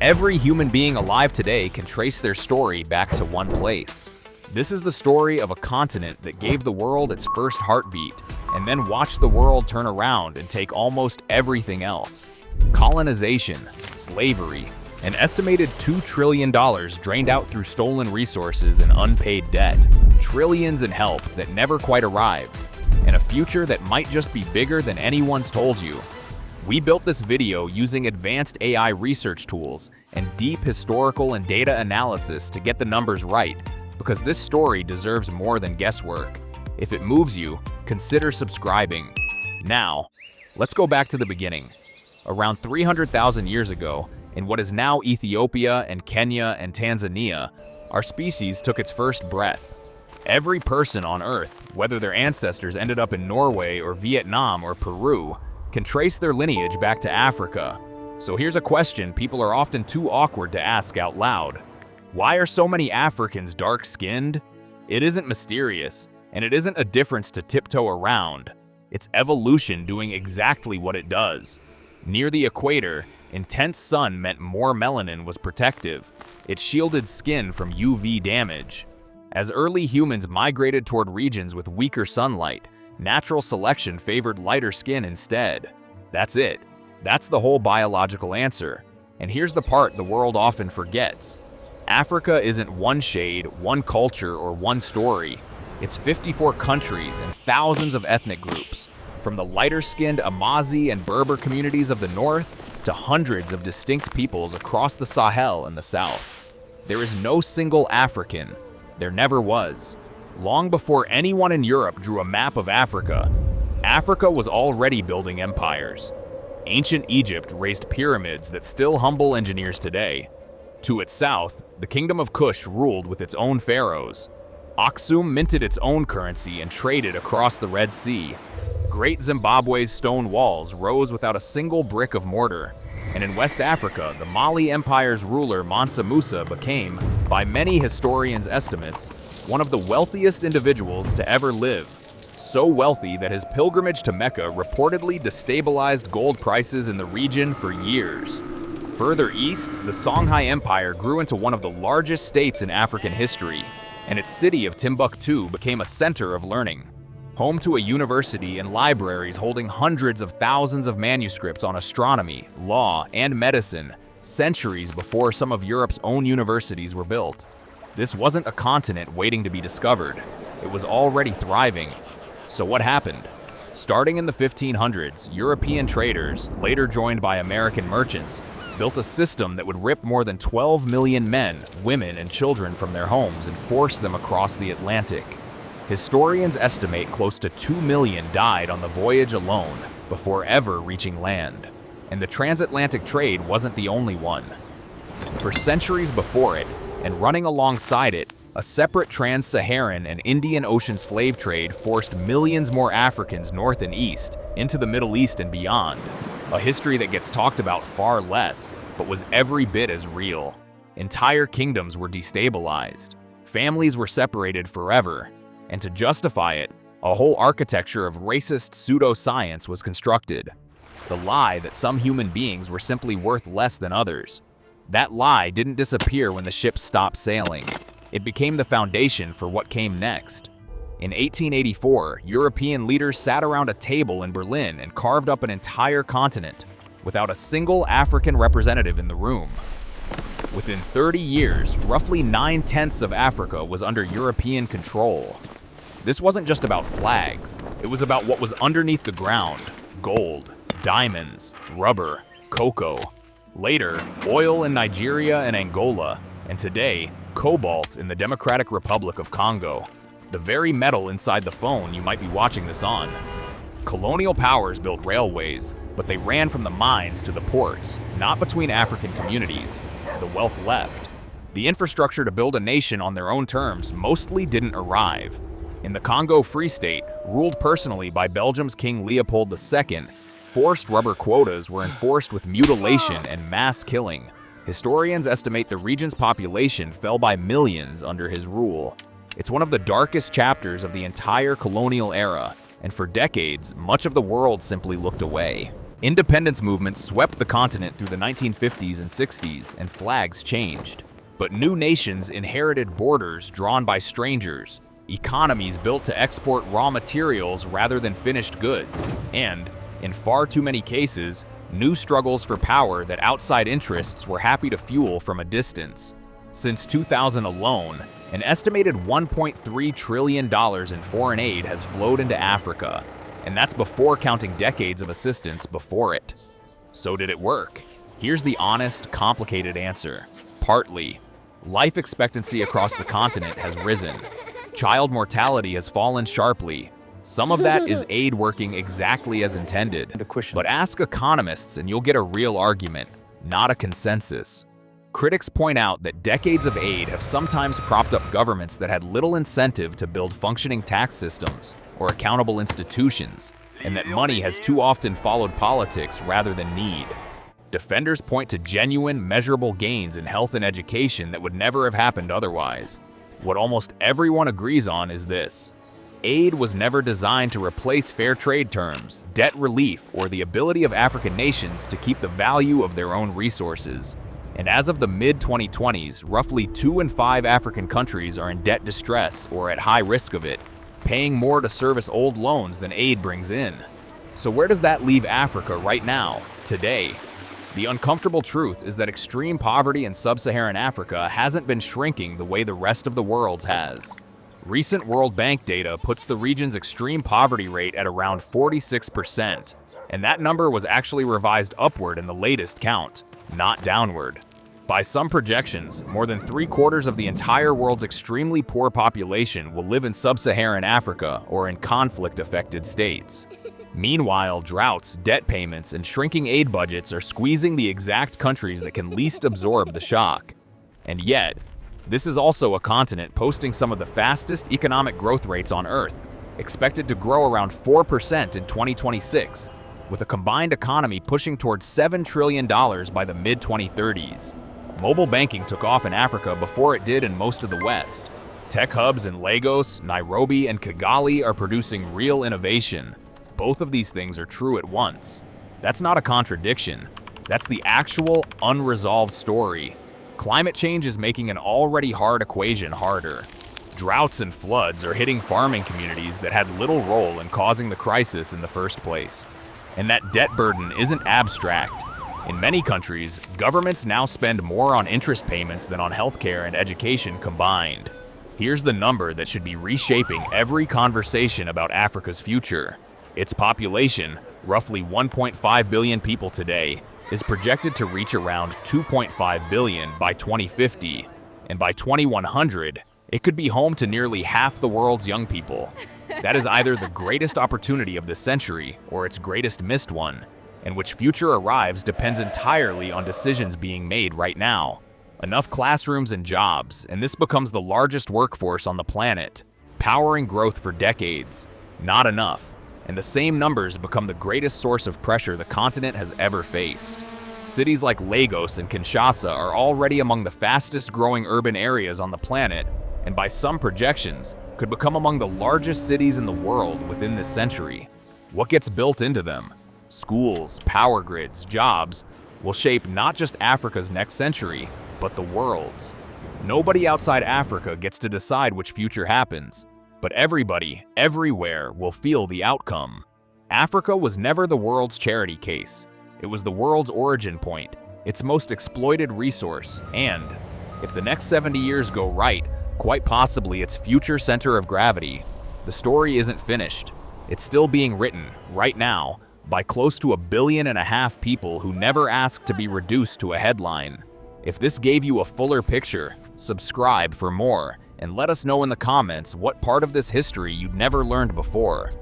Every human being alive today can trace their story back to one place. This is the story of a continent that gave the world its first heartbeat, and then watched the world turn around and take almost everything else. Colonization, slavery, an estimated $2 trillion drained out through stolen resources and unpaid debt, trillions in help that never quite arrived, and a future that might just be bigger than anyone's told you. We built this video using advanced AI research tools and deep historical and data analysis to get the numbers right, because this story deserves more than guesswork. If it moves you, consider subscribing. Now, let's go back to the beginning. Around 300,000 years ago, in what is now Ethiopia and Kenya and Tanzania, our species took its first breath. Every person on Earth, whether their ancestors ended up in Norway or Vietnam or Peru, can trace their lineage back to Africa. So here's a question people are often too awkward to ask out loud. Why are so many Africans dark-skinned? It isn't mysterious, and it isn't a difference to tiptoe around. It's evolution doing exactly what it does. Near the equator, intense sun meant more melanin was protective. It shielded skin from UV damage. As early humans migrated toward regions with weaker sunlight, natural selection favored lighter skin instead. That's it. That's the whole biological answer. And here's the part the world often forgets. Africa isn't one shade, one culture, or one story. It's 54 countries and thousands of ethnic groups, from the lighter-skinned Amazi and Berber communities of the north to hundreds of distinct peoples across the Sahel in the south. There is no single African. There never was. Long before anyone in Europe drew a map of Africa, Africa was already building empires. Ancient Egypt raised pyramids that still humble engineers today. To its south, the Kingdom of Kush ruled with its own pharaohs. Aksum minted its own currency and traded across the Red Sea. Great Zimbabwe's stone walls rose without a single brick of mortar. And in West Africa, the Mali Empire's ruler Mansa Musa became, by many historians' estimates, one of the wealthiest individuals to ever live. So wealthy that his pilgrimage to Mecca reportedly destabilized gold prices in the region for years. Further east, the Songhai Empire grew into one of the largest states in African history, and its city of Timbuktu became a center of learning. Home to a university and libraries holding hundreds of thousands of manuscripts on astronomy, law, and medicine, centuries before some of Europe's own universities were built. This wasn't a continent waiting to be discovered. It was already thriving. So what happened? Starting in the 1500s, European traders, later joined by American merchants, built a system that would rip more than 12 million men, women, and children from their homes and force them across the Atlantic. Historians estimate close to 2 million died on the voyage alone before ever reaching land. And the transatlantic trade wasn't the only one. For centuries before it, and running alongside it, a separate trans-Saharan and Indian Ocean slave trade forced millions more Africans north and east into the Middle East and beyond. A history that gets talked about far less, but was every bit as real. Entire kingdoms were destabilized. Families were separated forever. And to justify it, a whole architecture of racist pseudoscience was constructed. The lie that some human beings were simply worth less than others. That lie didn't disappear when the ships stopped sailing. It became the foundation for what came next. In 1884, European leaders sat around a table in Berlin and carved up an entire continent, without a single African representative in the room. Within 30 years, roughly 9/10 of Africa was under European control. This wasn't just about flags, it was about what was underneath the ground: gold, diamonds, rubber, cocoa. Later, oil in Nigeria and Angola, and today, cobalt in the Democratic Republic of Congo, the very metal inside the phone you might be watching this on. Colonial powers built railways, but they ran from the mines to the ports, not between African communities. The wealth left. The infrastructure to build a nation on their own terms mostly didn't arrive. In the Congo Free State, ruled personally by Belgium's King Leopold II, forced rubber quotas were enforced with mutilation and mass killing. Historians estimate the region's population fell by millions under his rule. It's one of the darkest chapters of the entire colonial era, and for decades, much of the world simply looked away. Independence movements swept the continent through the 1950s and 60s, and flags changed. But new nations inherited borders drawn by strangers, economies built to export raw materials rather than finished goods, and, in far too many cases, new struggles for power that outside interests were happy to fuel from a distance. Since 2000 alone, an estimated $1.3 trillion in foreign aid has flowed into Africa, and that's before counting decades of assistance before it. So did it work? Here's the honest, complicated answer. Partly. Life expectancy across the continent has risen. Child mortality has fallen sharply. Some of that is aid working exactly as intended. But ask economists and you'll get a real argument, not a consensus. Critics point out that decades of aid have sometimes propped up governments that had little incentive to build functioning tax systems or accountable institutions, and that money has too often followed politics rather than need. Defenders point to genuine, measurable gains in health and education that would never have happened otherwise. What almost everyone agrees on is this: aid was never designed to replace fair trade terms, debt relief, or the ability of African nations to keep the value of their own resources. And as of the mid-2020s, roughly 2 in 5 African countries are in debt distress or at high risk of it, paying more to service old loans than aid brings in. So where does that leave Africa right now, today? The uncomfortable truth is that extreme poverty in sub-Saharan Africa hasn't been shrinking the way the rest of the world's has. Recent World Bank data puts the region's extreme poverty rate at around 46%, and that number was actually revised upward in the latest count, not downward. By some projections, more than 3/4 of the entire world's extremely poor population will live in sub-Saharan Africa or in conflict-affected states. Meanwhile, droughts, debt payments, and shrinking aid budgets are squeezing the exact countries that can least absorb the shock. And yet, this is also a continent posting some of the fastest economic growth rates on Earth, expected to grow around 4% in 2026, with a combined economy pushing towards $7 trillion by the mid-2030s. Mobile banking took off in Africa before it did in most of the West. Tech hubs in Lagos, Nairobi, and Kigali are producing real innovation. Both of these things are true at once. That's not a contradiction. That's the actual, unresolved story. Climate change is making an already hard equation harder. Droughts and floods are hitting farming communities that had little role in causing the crisis in the first place. And that debt burden isn't abstract. In many countries, governments now spend more on interest payments than on healthcare and education combined. Here's the number that should be reshaping every conversation about Africa's future. Its population, roughly 1.5 billion people today, is projected to reach around 2.5 billion by 2050, and by 2100, it could be home to nearly half the world's young people. That is either the greatest opportunity of the century or its greatest missed one, and which future arrives depends entirely on decisions being made right now. Enough classrooms and jobs, and this becomes the largest workforce on the planet, powering growth for decades. Not enough. And the same numbers become the greatest source of pressure the continent has ever faced. Cities like Lagos and Kinshasa are already among the fastest growing urban areas on the planet, and by some projections, could become among the largest cities in the world within this century. What gets built into them? Schools, power grids, jobs, will shape not just Africa's next century, but the world's. Nobody outside Africa gets to decide which future happens. But everybody, everywhere, will feel the outcome. Africa was never the world's charity case. It was the world's origin point, its most exploited resource, and, if the next 70 years go right, quite possibly its future center of gravity. The story isn't finished. It's still being written, right now, by close to 1.5 billion people who never asked to be reduced to a headline. If this gave you a fuller picture, subscribe for more. And let us know in the comments what part of this history you'd never learned before.